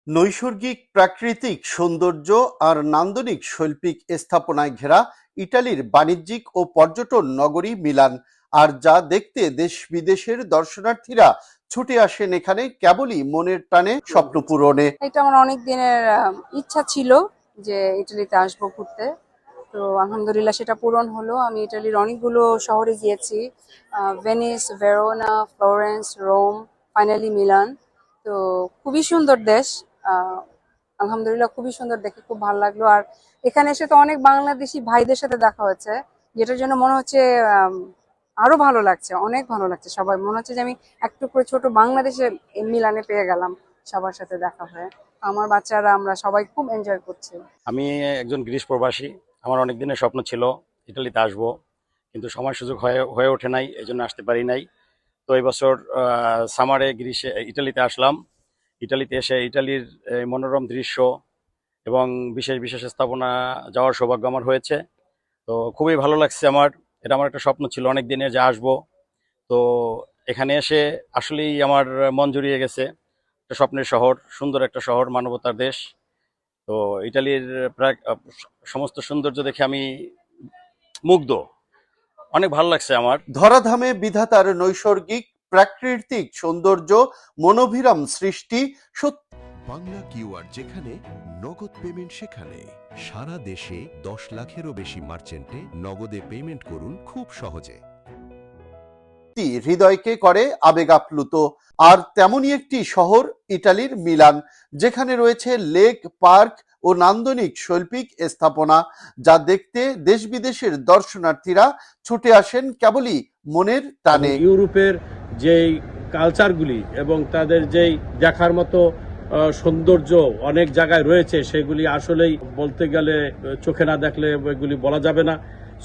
নৈসর্গিক প্রাকৃতিক সৌন্দর্য আর নান্দনিক শৈল্পিক স্থাপনায় ঘেরা ইটালির বাণিজ্যিক ও পর্যটন নগরী মিলান, আর যা দেখতে দেশ বিদেশের দর্শনার্থীরা ছুটে আসেন এখানে কেবলই মনের টানে স্বপ্ন পূরণে। এটা আমার অনেক দিনের ইচ্ছা ছিল যে ইটালিতে আসবো ঘুরতে। তো আলহামদুলিল্লাহ সেটা পূরণ হলো। আমি ইটালির অনেকগুলো শহরে গিয়েছি, Venice, Verona, Florence, Rome, finally Milan. তো খুবই সুন্দর দেশ। আলহামদুলিল্লাহ খুবই সুন্দর, দেখে খুব ভালো লাগলো। আর এখানে এসে তো অনেক বাংলাদেশি ভাইদের সাথে দেখা হচ্ছে, যেটার জন্য মনে হচ্ছে আরো ভালো লাগছে, অনেক ভালো লাগছে। সবাই মনে হচ্ছে যে আমি একটু করে ছোট বাংলাদেশে মিলানে পেয়ে গেলাম সবার সাথে দেখা হয়ে। আমার বাচ্চারা আমরা সবাই খুব এনজয় করছি। আমি একজন গ্রিস প্রবাসী। আমার অনেক দিনের স্বপ্ন ছিল ইটালিতে আসবো, কিন্তু সময় সুযোগ হয়ে ওঠে নাই, এই জন্য আসতে পারি নাই। তো এই বছর সামারে ইটালিতে আসলাম। ইটালিতে এসে ইটালির এই মনোরম দৃশ্য এবং বিশেষ বিশেষ স্থাপনা যাওয়ার সৌভাগ্য আমার হয়েছে। তো খুবই ভালো লাগছে আমার। এটা আমার একটা স্বপ্ন ছিল অনেক দিনের, যে আসবো। তো এখানে এসে আসলেই আমার মন জুড়িয়ে গেছে। একটা স্বপ্নের শহর, সুন্দর একটা শহর, মানবতার দেশ। তো ইটালির প্রায় সমস্ত সৌন্দর্য দেখে আমি মুগ্ধ। অনেক ভালো লাগছে আমার। ধরাধামে বিধাতার নৈসর্গিক প্রাকৃতিক সৌন্দর্য, মনোভিরাম সৃষ্টি। বাংলা কিউআর, যেখানে নগদ পেমেন্ট সেখানে। সারা দেশে 10 লাখেরও বেশি মার্চেন্টে নগদে পেমেন্ট করুন খুব সহজে। হৃদয়কে করে আবেগ আপ্লুত। আর তেমনই একটি শহর ইটালির মিলান, যেখানে রয়েছে লেক, পার্ক ও নান্দনিক শৈল্পিক স্থাপনা, যা দেখতে দেশ বিদেশের দর্শনার্থীরা ছুটে আসেন কেবলই মনের টানে। ইউরোপের যেই কালচারগুলি এবং তাদের যেই দেখার মতো সৌন্দর্য অনেক জায়গায় রয়েছে, সেগুলি আসলেই বলতে গেলে চোখে না দেখলে এগুলি বলা যাবে না।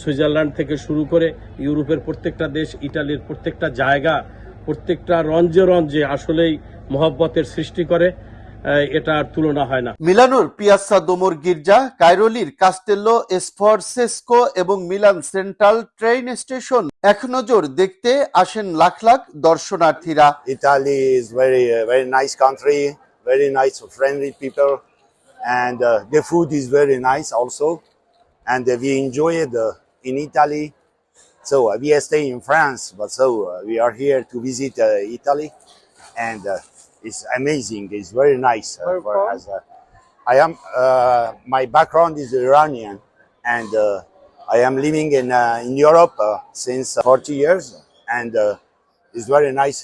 সুইজারল্যান্ড থেকে শুরু করে ইউরোপের প্রত্যেকটা দেশ, ইটালির প্রত্যেকটা জায়গা, প্রত্যেকটা রঞ্জে রঞ্জে আসলেই মহব্বতের সৃষ্টি করে। এটা আর তুলনা হয় না। মিলানোর পিয়াসা দোমোর গির্জা, কায়রোলির কাস্টেল্লো স্ফরসেস্কো এবং মিলান সেন্ট্রাল ট্রেন স্টেশন এক নজর দেখতে আসেন লাখ লাখ দর্শনার্থীরা। Italy is very nice country, very nice friendly people, and the food is very nice also, and we enjoy it in Italy. So we stay in France, but we are here to visit Italy, and it's amazing. It's very nice for us. I am my background is Iranian, and I am living in Europe since 40 years, and it's very nice.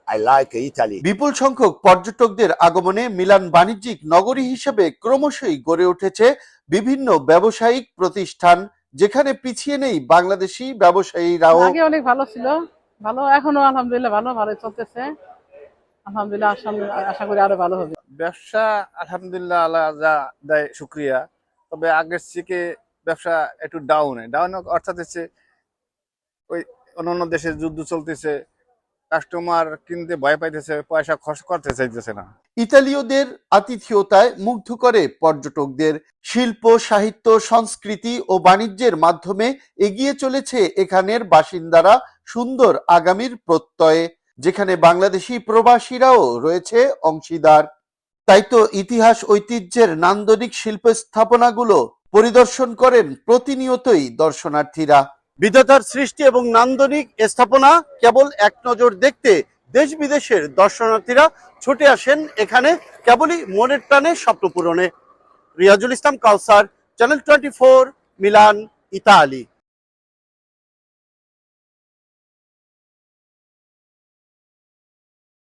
I like Italy. বিপুল সংখ্যক পর্যটকদের আগমনে Milan বাণিজ্যিক নগরী হিসেবে ক্রমশই গড়ে উঠেছে বিভিন্ন ব্যবসায়িক প্রতিষ্ঠান, যেখানে পিছিয়ে নেই বাংলাদেশি ব্যবসায়ীরাও। আগে অনেক ভালো ছিল, ভালো এখনো আলহামদুলিল্লাহ ভালো চলতেছে। আলহামদুলিল্লাহ, আশা করি আরো ভালো হবে। ব্যবসা আলহামদুলিল্লাহ, আল্লাহ যা দেয় শুক্রিয়া। তবে আগের থেকে ব্যবসা একটু ডাউন অর্থাৎ হচ্ছে ওই অন্যান্য দেশে যুদ্ধ চলতেছে, কাস্টমার কিনতে ভয় পাইতেছে, পয়সা খরচ করতে চাইতেছে না। ইতালীয়দের আতিথেয়তায় মুগ্ধ করে পর্যটকদের। শিল্প, সাহিত্য, সংস্কৃতি ও বাণিজ্যের মাধ্যমে এগিয়ে চলেছে এখানের বাসিন্দারা সুন্দর আগামীর প্রত্যয়ে, যেখানে বাংলাদেশি প্রবাসীরাও রয়েছে অংশীদার। তাই তো ইতিহাস, ঐতিহ্যের নান্দনিক শিল্প স্থাপনাগুলো পরিদর্শন করেন প্রতিনিয়তই দর্শনার্থীরা। বিধাতার সৃষ্টি এবং নান্দনিক স্থাপনা কেবল এক নজর দেখতে দেশ বিদেশের দর্শনার্থীরা ছুটে আসেন এখানে কেবলই মনের টানে স্বপ্ন পূরণে। রিয়াজুল ইসলাম, কাউসার, চ্যানেল 24, মিলান, ইতালি।